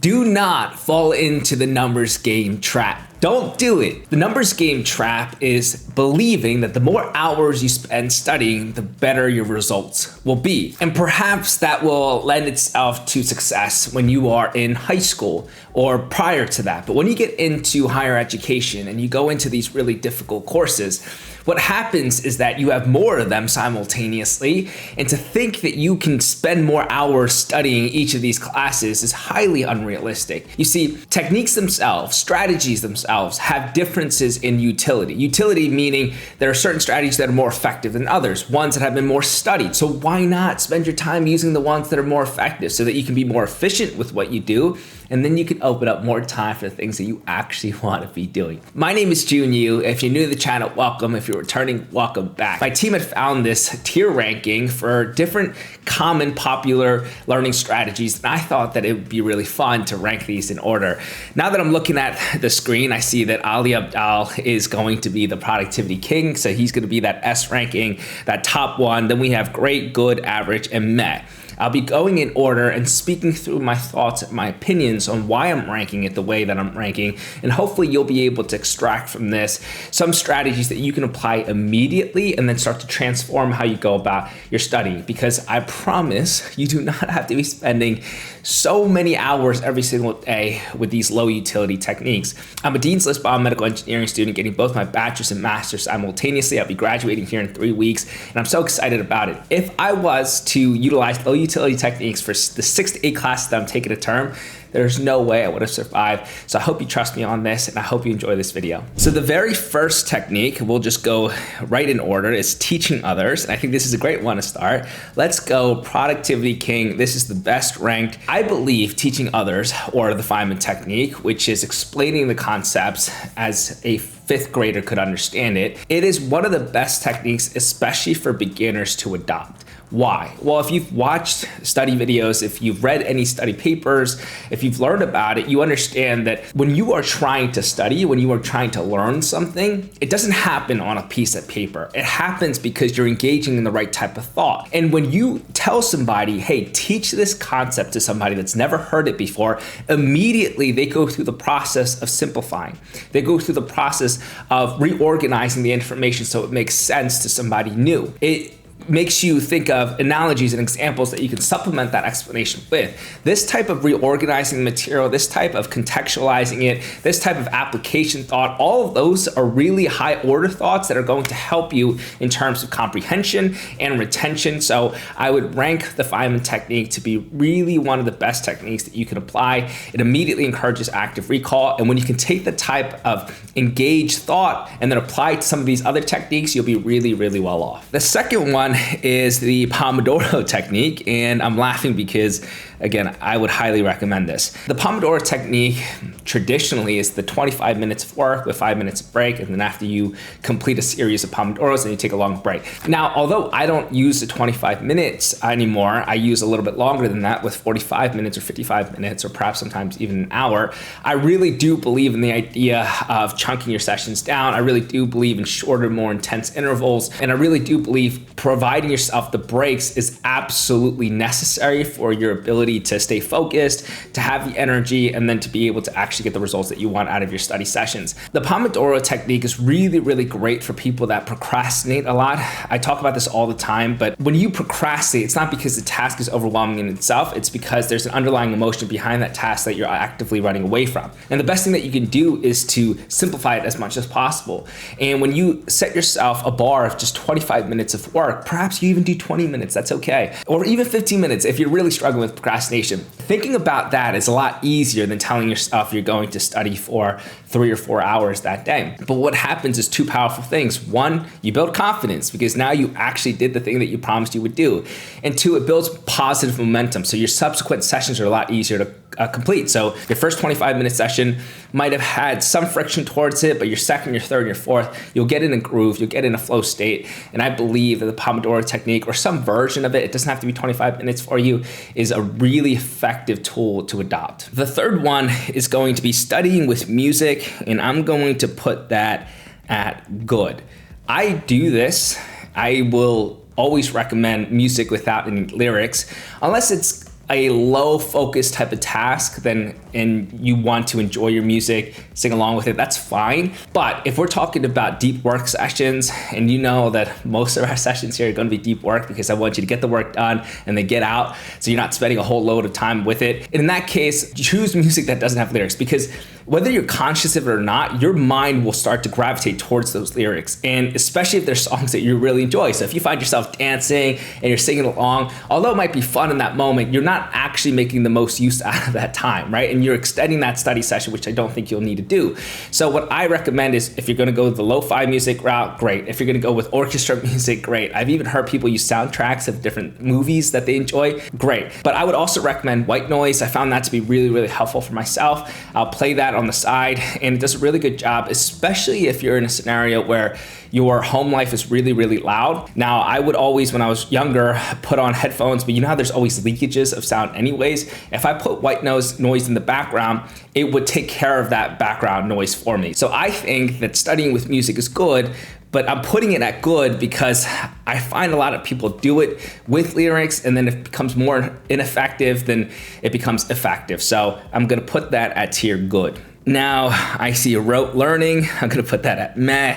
Do not fall into the numbers game trap. Don't do it. The numbers game trap is believing that the more hours you spend studying, the better your results will be. And perhaps that will lend itself to success when you are in high school or prior to that. But when you get into higher education and you go into these really difficult courses, what happens is that you have more of them simultaneously, and to think that you can spend more hours studying each of these classes is highly unrealistic. You see, techniques themselves, strategies themselves, have differences in utility. Utility meaning there are certain strategies that are more effective than others, ones that have been more studied. So why not spend your time using the ones that are more effective so that you can be more efficient with what you do, and then you can open up more time for the things that you actually want to be doing. My name is Jun Yu. If you're new to the channel, welcome. If you're returning, welcome back. My team had found this tier ranking for different common popular learning strategies, and I thought that it would be really fun to rank these in order. Now that I'm looking at the screen, I see that Ali Abdaal is going to be the productivity king, so he's going to be that S ranking, that top one. Then we have great, good, average, and meh. I'll be going in order and speaking through my thoughts and my opinions on why I'm ranking it the way that I'm ranking, and hopefully you'll be able to extract from this some strategies that you can apply immediately and then start to transform how you go about your study, because I promise you do not have to be spending so many hours every single day with these low utility techniques. I'm a Dean's List biomedical engineering student getting both my bachelor's and master's simultaneously. I'll be graduating here in 3 weeks, and I'm so excited about it. If I was to utilize low utility techniques for the 6 to 8 classes that I'm taking a term, there's no way I would have survived. So I hope you trust me on this, and I hope you enjoy this video. So the very first technique, we'll just go right in order, is teaching others. And I think this is a great one to start. Let's go productivity king. This is the best ranked. I believe teaching others, or the Feynman technique, which is explaining the concepts as a 5th grader could understand it. It is one of the best techniques, especially for beginners, to adopt. Why? Well, if you've watched study videos, if you've read any study papers, if you've learned about it, you understand that when you are trying to study, when you are trying to learn something, it doesn't happen on a piece of paper. It happens because you're engaging in the right type of thought. And when you tell somebody, hey, teach this concept to somebody that's never heard it before, immediately they go through the process of simplifying. They go through the process of reorganizing the information so it makes sense to somebody new. It makes you think of analogies and examples that you can supplement that explanation with. This type of reorganizing the material, this type of contextualizing it, this type of application thought, all of those are really high order thoughts that are going to help you in terms of comprehension and retention. So I would rank the Feynman technique to be really one of the best techniques that you can apply. It immediately encourages active recall. And when you can take the type of engaged thought and then apply it to some of these other techniques, you'll be really, really well off. The second one is the Pomodoro technique, and I'm laughing because, again, I would highly recommend this. The Pomodoro technique traditionally is the 25 minutes of work with 5 minutes of break, and then after you complete a series of Pomodoros, then you take a long break. Now, although I don't use the 25 minutes anymore, I use a little bit longer than that with 45 minutes or 55 minutes, or perhaps sometimes even an hour. I really do believe in the idea of chunking your sessions down. I really do believe in shorter, more intense intervals, and I really do believe providing yourself the breaks is absolutely necessary for your ability to stay focused, to have the energy, and then to be able to actually get the results that you want out of your study sessions. The Pomodoro technique is really, really great for people that procrastinate a lot. I talk about this all the time, but when you procrastinate, it's not because the task is overwhelming in itself, it's because there's an underlying emotion behind that task that you're actively running away from. And the best thing that you can do is to simplify it as much as possible. And when you set yourself a bar of just 25 minutes of work, perhaps you even do 20 minutes, that's okay. Or even 15 minutes if you're really struggling with procrastination. Thinking about that is a lot easier than telling yourself you're going to study for 3 or 4 hours that day. But what happens is 2 powerful things. 1, you build confidence because now you actually did the thing that you promised you would do. And 2, it builds positive momentum. So your subsequent sessions are a lot easier to complete. So your first 25-minute session might have had some friction towards it, but your second, your third, your fourth, you'll get in a groove, you'll get in a flow state. And I believe that the Pomodoro technique, or some version of it, it doesn't have to be 25 minutes for you, is a really effective tool to adopt. The third one is going to be studying with music, and I'm going to put that at good. I do this. I will always recommend music without any lyrics, unless it's a low focus type of task, then and you want to enjoy your music, sing along with it, that's fine. But if we're talking about deep work sessions, and you know that most of our sessions here are going to be deep work because I want you to get the work done and then get out, so you're not spending a whole load of time with it. And in that case, choose music that doesn't have lyrics, because whether you're conscious of it or not, your mind will start to gravitate towards those lyrics. And especially if there's songs that you really enjoy. So if you find yourself dancing and you're singing along, although it might be fun in that moment, you're not actually making the most use out of that time, right? And you're extending that study session, which I don't think you'll need to do. So what I recommend is, if you're gonna go the lo-fi music route, great. If you're gonna go with orchestra music, great. I've even heard people use soundtracks of different movies that they enjoy, great. But I would also recommend white noise. I found that to be really, really helpful for myself. I'll play that on the side, and it does a really good job, especially if you're in a scenario where your home life is really, really loud. Now, I would always, when I was younger, put on headphones, but you know how there's always leakages of sound anyways? If I put white noise in the background, it would take care of that background noise for me. So I think that studying with music is good, but I'm putting it at good because I find a lot of people do it with lyrics, and then it becomes more ineffective than it becomes effective. So I'm gonna put that at tier good. Now, I see a rote learning. I'm gonna put that at meh.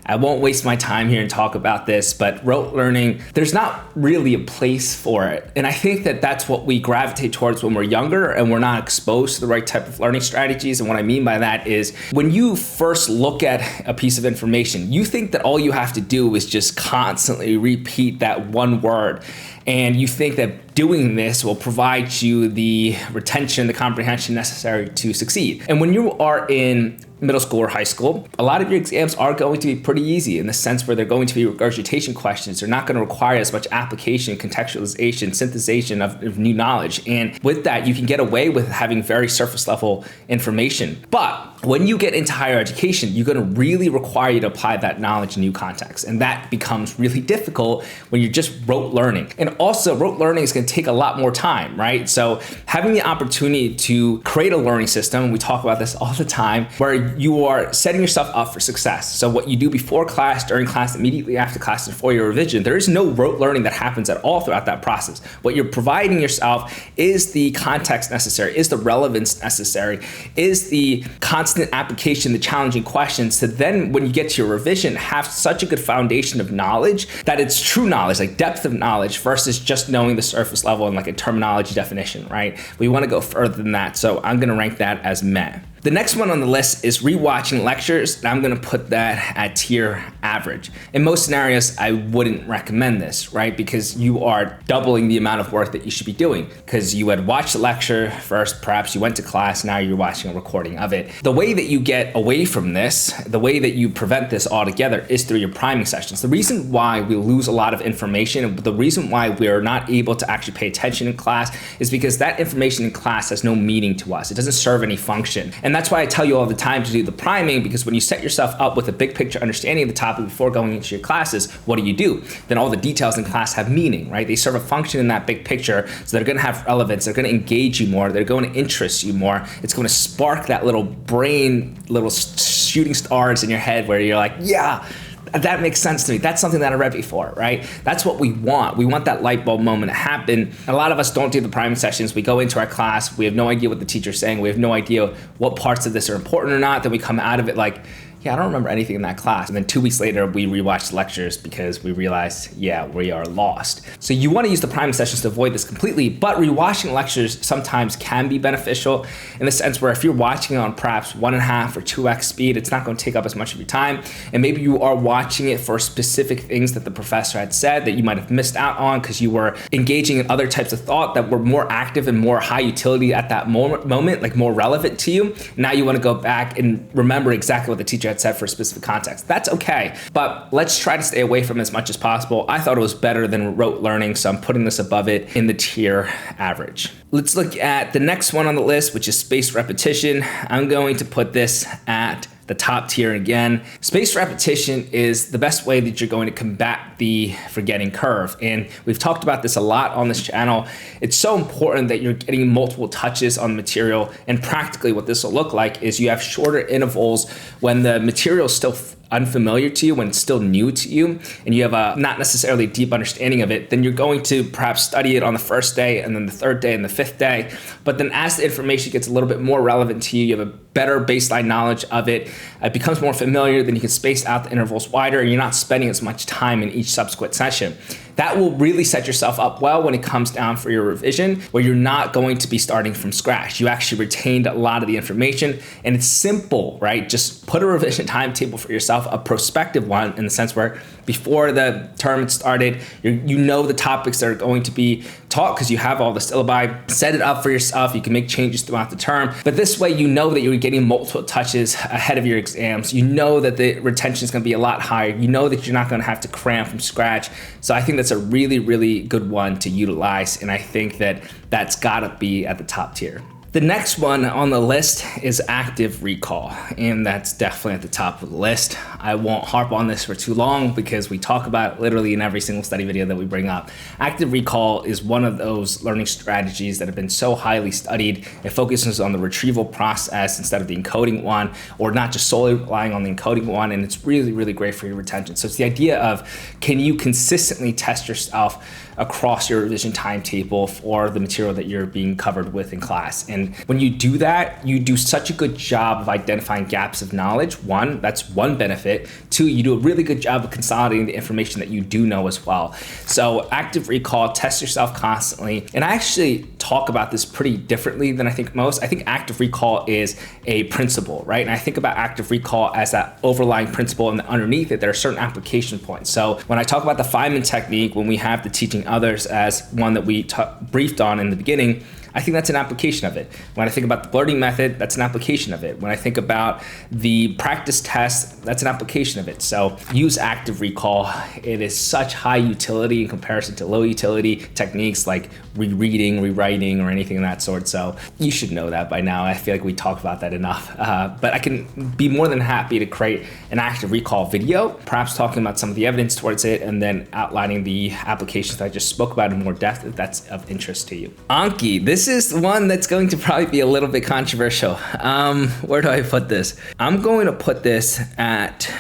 I won't waste my time here and talk about this, but rote learning, there's not really a place for it. And I think that that's what we gravitate towards when we're younger and we're not exposed to the right type of learning strategies. And what I mean by that is, when you first look at a piece of information, you think that all you have to do is just constantly repeat that one word. And you think that doing this will provide you the retention, the comprehension necessary to succeed. And when you are in middle school or high school, a lot of your exams are going to be pretty easy, in the sense where they're going to be regurgitation questions. They're not going to require as much application, contextualization, synthesization of new knowledge. And with that, you can get away with having very surface level information. But when you get into higher education, you're going to really require you to apply that knowledge in new contexts. And that becomes really difficult when you're just rote learning. And also, rote learning is going to take a lot more time, right? So having the opportunity to create a learning system, and we talk about this all the time, where you are setting yourself up for success. So what you do before class, during class, immediately after class, and for your revision, there is no rote learning that happens at all throughout that process. What you're providing yourself is the context necessary, is the relevance necessary, is the constant application, the challenging questions, to then, when you get to your revision, have such a good foundation of knowledge that it's true knowledge, like depth of knowledge, versus just knowing the surface level and like a terminology definition, right? We want to go further than that. So I'm going to rank that as meh. The next one on the list is rewatching lectures, and I'm gonna put that at tier average. In most scenarios, I wouldn't recommend this, right? Because you are doubling the amount of work that you should be doing, because you had watched the lecture first, perhaps you went to class, now you're watching a recording of it. The way that you get away from this, the way that you prevent this altogether, is through your priming sessions. The reason why we lose a lot of information, and the reason why we are not able to actually pay attention in class, is because that information in class has no meaning to us. It doesn't serve any function. And that's why I tell you all the time to do the priming, because when you set yourself up with a big picture understanding of the topic before going into your classes, what do? Then all the details in class have meaning, right? They serve a function in that big picture, so they're gonna have relevance, they're gonna engage you more, they're going to interest you more. It's gonna spark that little brain, little shooting stars in your head where you're like, yeah, that makes sense to me. That's something that I read before, right? That's what we want. We want that light bulb moment to happen. A lot of us don't do the priming sessions. We go into our class, we have no idea what the teacher's saying. We have no idea what parts of this are important or not. Then we come out of it like, yeah, I don't remember anything in that class. And then 2 weeks later, we rewatched lectures because we realized, yeah, we are lost. So you want to use the priming sessions to avoid this completely, but rewatching lectures sometimes can be beneficial in the sense where if you're watching on perhaps 1.5 or 2x speed, it's not going to take up as much of your time. And maybe you are watching it for specific things that the professor had said that you might have missed out on because you were engaging in other types of thought that were more active and more high utility at that moment, like more relevant to you. Now you want to go back and remember exactly what the teacher had said for a specific context. That's okay, but let's try to stay away from it as much as possible. I thought it was better than rote learning, so I'm putting this above it in the tier average. Let's look at the next one on the list, which is spaced repetition. I'm going to put this at the top tier again. Spaced repetition is the best way that you're going to combat the forgetting curve. And we've talked about this a lot on this channel. It's so important that you're getting multiple touches on the material. And practically what this will look like is you have shorter intervals when the material is still unfamiliar to you, when it's still new to you, and you have a not necessarily deep understanding of it, then you're going to perhaps study it on the first day and then the third day and the fifth day. But then as the information gets a little bit more relevant to you, you have a better baseline knowledge of it, it becomes more familiar, then you can space out the intervals wider and you're not spending as much time in each subsequent session. That will really set yourself up well when it comes down for your revision, where you're not going to be starting from scratch. You actually retained a lot of the information, and it's simple, right? Just put a revision timetable for yourself, a prospective one, in the sense where before the term started, you know the topics that are going to be taught because you have all the syllabi. Set it up for yourself. You can make changes throughout the term, but this way you know that you're getting multiple touches ahead of your exams. You know that the retention is going to be a lot higher. You know that you're not going to have to cram from scratch. So I think that's a really, really good one to utilize, and I think that that's got to be at the top tier. The next one on the list is active recall, and that's definitely at the top of the list. I won't harp on this for too long because we talk about it literally in every single study video that we bring up. Active recall is one of those learning strategies that have been so highly studied. It focuses on the retrieval process instead of the encoding one, or not just solely relying on the encoding one, and it's really, really great for your retention. So it's the idea of, can you consistently test yourself across your revision timetable for the material that you're being covered with in class? And when you do that, you do such a good job of identifying gaps of knowledge. One, that's one benefit. Two, you do a really good job of consolidating the information that you do know as well. So active recall, test yourself constantly. And I actually talk about this pretty differently than I think most. I think active recall is a principle, right? And I think about active recall as that overlying principle, and underneath it, there are certain application points. So when I talk about the Feynman technique, when we have the teaching others as one that we briefed on in the beginning, I think that's an application of it. When I think about the blurting method, that's an application of it. When I think about the practice test, that's an application of it. So use active recall. It is such high utility in comparison to low utility techniques like rereading, rewriting, or anything of that sort. So you should know that by now. I feel like we talk about that enough. But I can be more than happy to create an active recall video, perhaps talking about some of the evidence towards it, and then outlining the applications that I just spoke about in more depth if that's of interest to you. ANKI, this is one that's going to probably be a little bit controversial. Where do I put this? I'm going to put this at,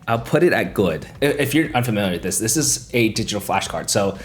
I'll put it at good. If you're unfamiliar with this, this is a digital flashcard. So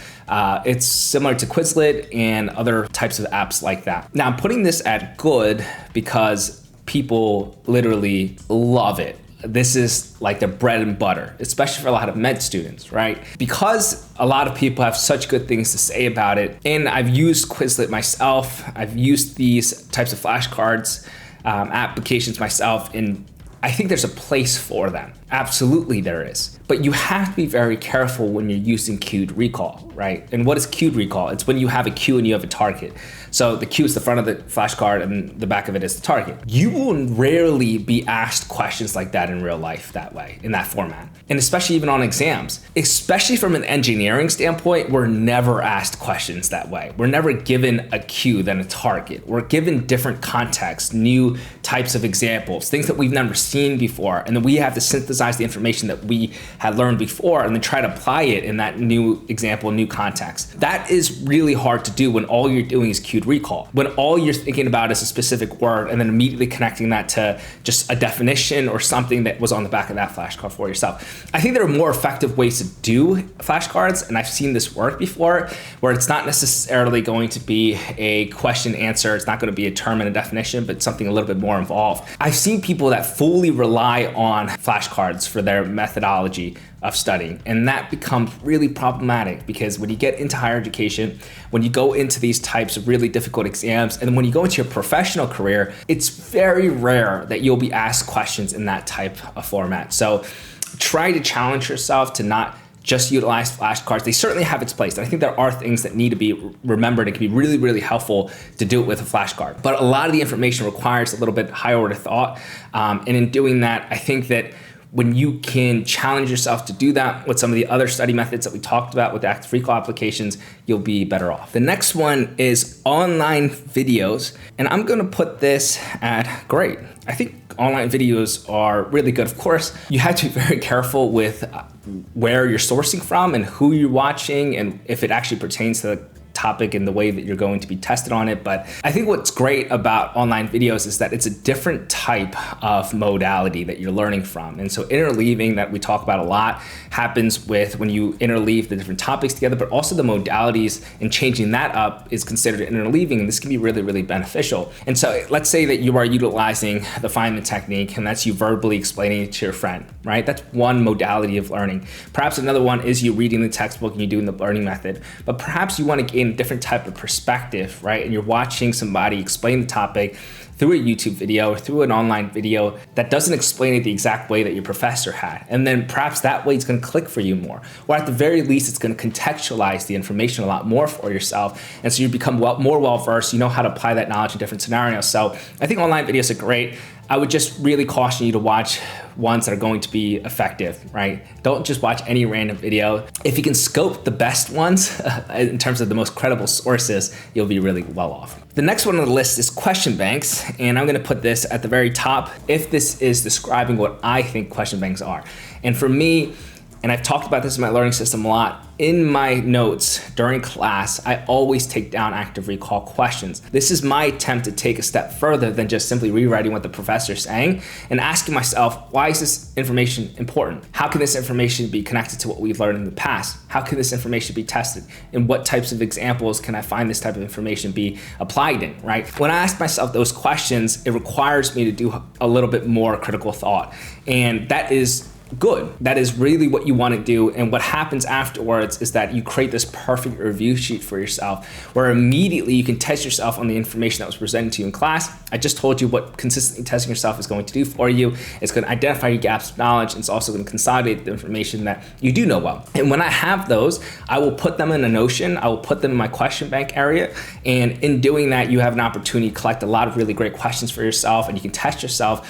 it's similar to Quizlet and other types of apps like that. Now I'm putting this at good because people literally love it. This is like their bread and butter, especially for a lot of med students, right? Because a lot of people have such good things to say about it. And I've used Quizlet myself. I've used these types of flashcards, applications myself, and I think there's a place for them. Absolutely there is. But you have to be very careful when you're using cued recall, right? And what is cued recall? It's when you have a cue and you have a target. So the cue is the front of the flashcard and the back of it is the target. You will rarely be asked questions like that in real life that way, in that format. And especially even on exams. Especially from an engineering standpoint, we're never asked questions that way. We're never given a cue then a target. We're given different contexts, new types of examples, things that we've never seen before. And then we have to synthesize the information that we had learned before and then try to apply it in that new example, new context. That is really hard to do when all you're doing is cued recall. When all you're thinking about is a specific word and then immediately connecting that to just a definition or something that was on the back of that flashcard for yourself. I think there are more effective ways to do flashcards, and I've seen this work before, where it's not necessarily going to be a question answer, it's not going to be a term and a definition, but something a little bit more involved. I've seen people that fully rely on flashcards for their methodology of studying, and that becomes really problematic because when you get into higher education, when you go into these types of really difficult exams, and then when you go into your professional career, it's very rare that you'll be asked questions in that type of format. So try to challenge yourself to not just utilize flashcards. They certainly have its place. And I think there are things that need to be remembered. It can be really, really helpful to do it with a flashcard. But a lot of the information requires a little bit higher order thought. And in doing that, I think that when you can challenge yourself to do that with some of the other study methods that we talked about with the active recall applications, you'll be better off. The next one is online videos, and I'm gonna put this at great. I think online videos are really good. Of course, you have to be very careful with where you're sourcing from and who you're watching and if it actually pertains to the topic and the way that you're going to be tested on it. But I think what's great about online videos is that it's a different type of modality that you're learning from. And so interleaving, that we talk about a lot, happens with when you interleave the different topics together, but also the modalities, and changing that up is considered interleaving. And this can be really, really beneficial. And so let's say that you are utilizing the Feynman technique, and that's you verbally explaining it to your friend, right? That's one modality of learning. Perhaps another one is you reading the textbook and you doing the learning method, but perhaps you want to gain a different type of perspective, right? And you're watching somebody explain the topic through a YouTube video or through an online video that doesn't explain it the exact way that your professor had. And then perhaps that way it's going to click for you more. Or at the very least, it's going to contextualize the information a lot more for yourself. And so you become more well-versed, you know how to apply that knowledge in different scenarios. So I think online videos are great. I would just really caution you to watch ones that are going to be effective, right? Don't just watch any random video. If you can scope the best ones in terms of the most credible sources, you'll be really well off. The next one on the list is question banks, and I'm gonna put this at the very top if this is describing what I think question banks are. And for me, and I've talked about this in my learning system a lot, in my notes during class, I always take down active recall questions. This is my attempt to take a step further than just simply rewriting what the professor is saying and asking myself, why is this information important? How can this information be connected to what we've learned in the past? How can this information be tested? In what types of examples can I find this type of information be applied in, right? When I ask myself those questions, it requires me to do a little bit more critical thought. And that is good. That is really what you want to do. And what happens afterwards is that you create this perfect review sheet for yourself where immediately you can test yourself on the information that was presented to you in class. I just told you what consistently testing yourself is going to do for you. It's going to identify your gaps of knowledge. And it's also going to consolidate the information that you do know well. And when I have those, I will put them in a Notion. I will put them in my question bank area. And in doing that, you have an opportunity to collect a lot of really great questions for yourself, and you can test yourself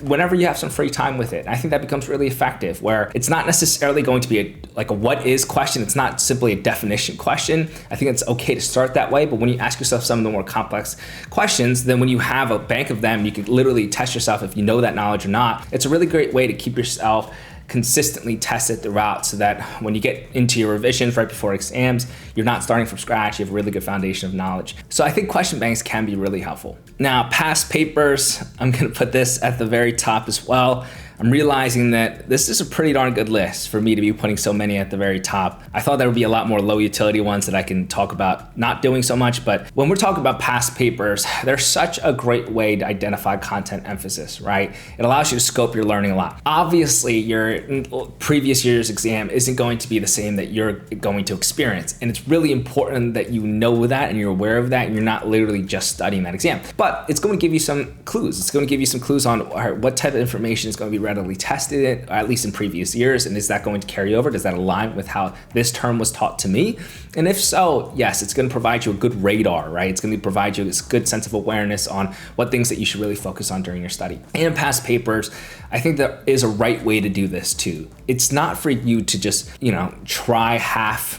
whenever you have some free time with it. I think that becomes really effective, where it's not necessarily going to be a what is question. It's not simply a definition question. I think it's okay to start that way, but when you ask yourself some of the more complex questions, then when you have a bank of them, you can literally test yourself if you know that knowledge or not. It's a really great way to keep yourself consistently tested throughout, so that when you get into your revisions right before exams, you're not starting from scratch. You have a really good foundation of knowledge. So I think question banks can be really helpful. Now, past papers, I'm gonna put this at the very top as well. I'm realizing that this is a pretty darn good list for me to be putting so many at the very top. I thought there would be a lot more low utility ones that I can talk about not doing so much, but when we're talking about past papers, they're such a great way to identify content emphasis, right? It allows you to scope your learning a lot. Obviously, your previous year's exam isn't going to be the same that you're going to experience, and it's really important that you know that and you're aware of that, and you're not literally just studying that exam. But it's going to give you some clues. It's going to give you some clues on what type of information is going to be readily tested, or at least in previous years, and is that going to carry over? Does that align with how this term was taught to me? And if so, yes, it's going to provide you a good radar, right? It's going to provide you this good sense of awareness on what things that you should really focus on during your study. And past papers, I think there is a right way to do this too. It's not for you to just, try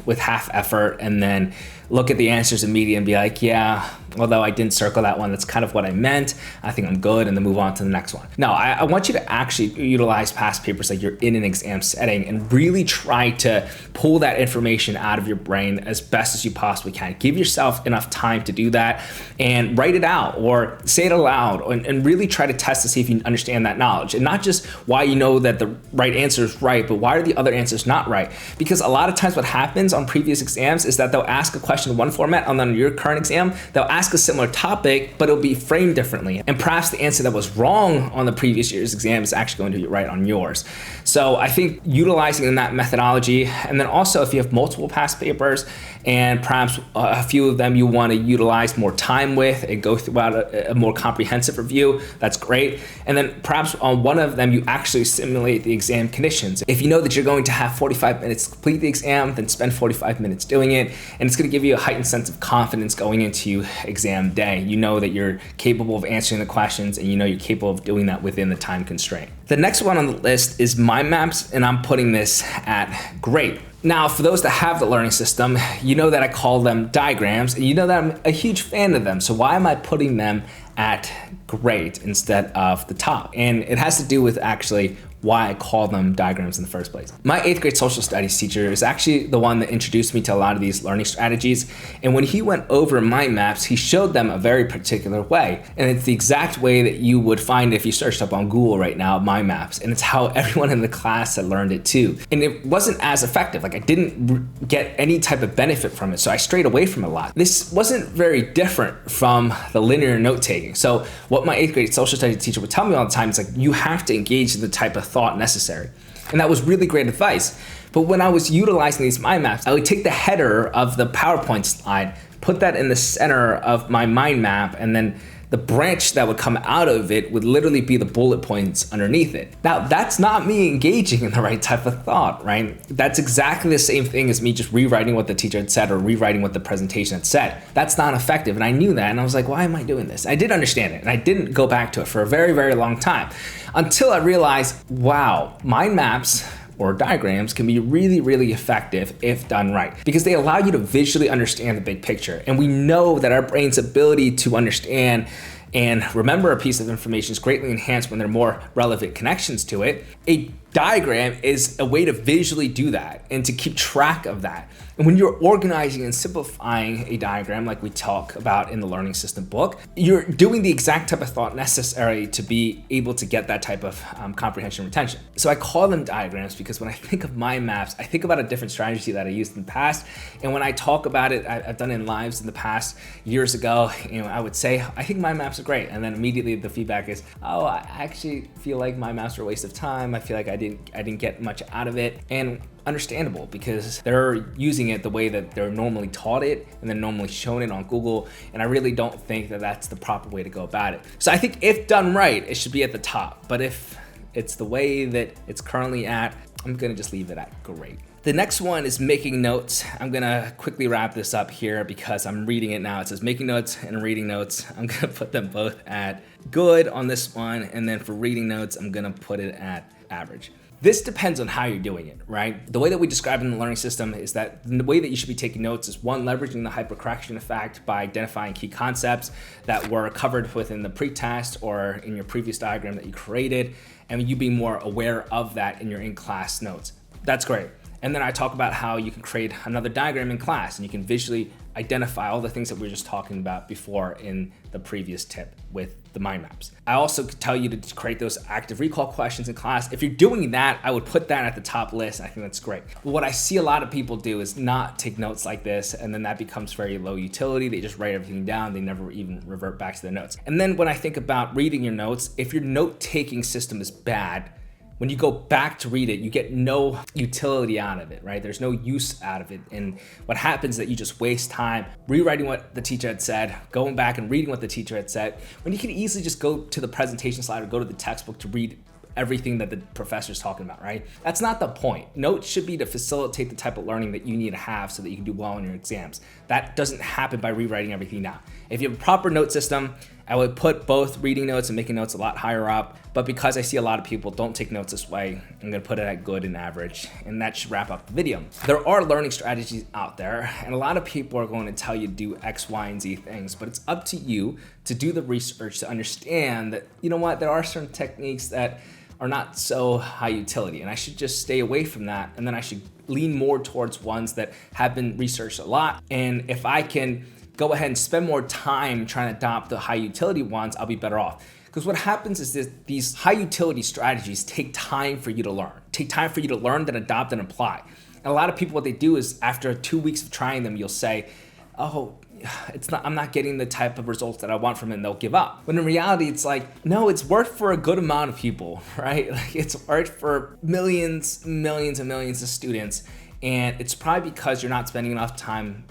with half effort and then look at the answers immediately and be like, yeah, although I didn't circle that one, that's kind of what I meant. I think I'm good, and then move on to the next one. No, I want you to actually utilize past papers like you're in an exam setting and really try to pull that information out of your brain as best as you possibly can. Give yourself enough time to do that and write it out or say it aloud, and really try to test to see if you understand that knowledge. And not just why you know that the right answer is right, but why are the other answers not right? Because a lot of times what happens on previous exams is that they'll ask a question in one format, and then on your current exam, they'll ask a similar topic, but it'll be framed differently. And perhaps the answer that was wrong on the previous year's exam is actually going to be right on yours. So I think utilizing that methodology, and then also if you have multiple past papers and perhaps a few of them you want to utilize more time with and go throughout a more comprehensive review, that's great. And then perhaps on one of them, you actually simulate the exam conditions. If you know that you're going to have 45 minutes to complete the exam, then spend 45 minutes doing it. And it's going to give you a heightened sense of confidence going into exam day. You know that you're capable of answering the questions, and you know you're capable of doing that within the time constraint. The next one on the list is mind maps, and I'm putting this at great. Now, for those that have the learning system, you know that I call them diagrams, and you know that I'm a huge fan of them. So why am I putting them at great instead of the top. And it has to do with actually why I call them diagrams in the first place. My 8th grade social studies teacher is actually the one that introduced me to a lot of these learning strategies. And when he went over mind maps, he showed them a very particular way. And it's the exact way that you would find if you searched up on Google right now, mind maps. And it's how everyone in the class had learned it too. And it wasn't as effective. Like I didn't get any type of benefit from it. So I strayed away from it a lot. This wasn't very different from the linear note taking. So what my 8th grade social studies teacher would tell me all the time is like, you have to engage in the type of thought necessary. And that was really great advice. But when I was utilizing these mind maps, I would take the header of the PowerPoint slide, put that in the center of my mind map, and then the branch that would come out of it would literally be the bullet points underneath it. Now, that's not me engaging in the right type of thought, right? That's exactly the same thing as me just rewriting what the teacher had said or rewriting what the presentation had said. That's not effective. And I knew that. And I was like, why am I doing this? I did understand it. And I didn't go back to it for a very, very long time until I realized, wow, mind maps or diagrams can be really, really effective if done right, because they allow you to visually understand the big picture. And we know that our brain's ability to understand and remember a piece of information is greatly enhanced when there are more relevant connections to it. A diagram is a way to visually do that and to keep track of that. And when you're organizing and simplifying a diagram like we talk about in the learning system book, you're doing the exact type of thought necessary to be able to get that type of comprehension retention. So I call them diagrams because when I think of mind maps, I think about a different strategy that I used in the past. And when I talk about it, I've done it in lives in the past years ago, I would say, I think mind maps are great. And then immediately the feedback is, oh, I actually feel like mind maps are a waste of time. I feel like I didn't get much out of it. And understandable, because they're using it the way that they're normally taught it and they're normally shown it on Google. And I really don't think that that's the proper way to go about it. So I think if done right, it should be at the top. But if it's the way that it's currently at, I'm gonna just leave it at great. The next one is making notes. I'm gonna quickly wrap this up here because I'm reading it now. It says making notes and reading notes. I'm gonna put them both at good on this one. And then for reading notes, I'm gonna put it at average. This depends on how you're doing it, right? The way that we describe it in the learning system is that the way that you should be taking notes is one, leveraging the hypercorrection effect by identifying key concepts that were covered within the pre-test or in your previous diagram that you created, and you being more aware of that in your in-class notes. That's great. And then I talk about how you can create another diagram in class and you can visually identify all the things that we were just talking about before in the previous tip with the mind maps. I also could tell you to create those active recall questions in class. If you're doing that, I would put that at the top list. I think that's great. But what I see a lot of people do is not take notes like this, and then that becomes very low utility. They just write everything down. They never even revert back to their notes. And then when I think about reading your notes, if your note-taking system is bad, when you go back to read it, you get no utility out of it, right? There's no use out of it. And what happens is that you just waste time rewriting what the teacher had said, going back and reading what the teacher had said, when you can easily just go to the presentation slide or go to the textbook to read everything that the professor's talking about, right? That's not the point. Notes should be to facilitate the type of learning that you need to have so that you can do well in your exams. That doesn't happen by rewriting everything down. If you have a proper note system, I would put both reading notes and making notes a lot higher up, but because I see a lot of people don't take notes this way, I'm gonna put it at good and average, and that should wrap up the video. There are learning strategies out there, and a lot of people are going to tell you to do X, Y, and Z things, but it's up to you to do the research to understand that, you know what, there are certain techniques that are not so high utility, and I should just stay away from that, and then I should lean more towards ones that have been researched a lot, and if I can go ahead and spend more time trying to adopt the high utility ones, I'll be better off. Because what happens is that these high utility strategies take time for you to learn, then adopt and apply. And a lot of people, what they do is after 2 weeks of trying them, you'll say, oh, I'm not getting the type of results that I want from it, and they'll give up. When in reality, it's like, no, it's worked for a good amount of people, right? Like, it's worked for millions and millions of students. And it's probably because you're not spending enough time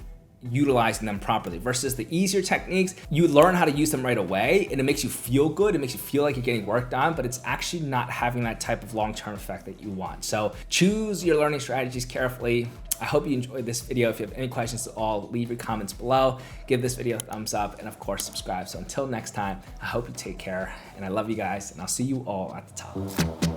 utilizing them properly versus the easier techniques. You learn how to use them right away and it makes you feel good. It makes you feel like you're getting work done, but it's actually not having that type of long-term effect that you want. So choose your learning strategies carefully. I hope you enjoyed this video. If you have any questions at all, leave your comments below. Give this video a thumbs up and of course subscribe. So until next time, I hope you take care and I love you guys and I'll see you all at the top.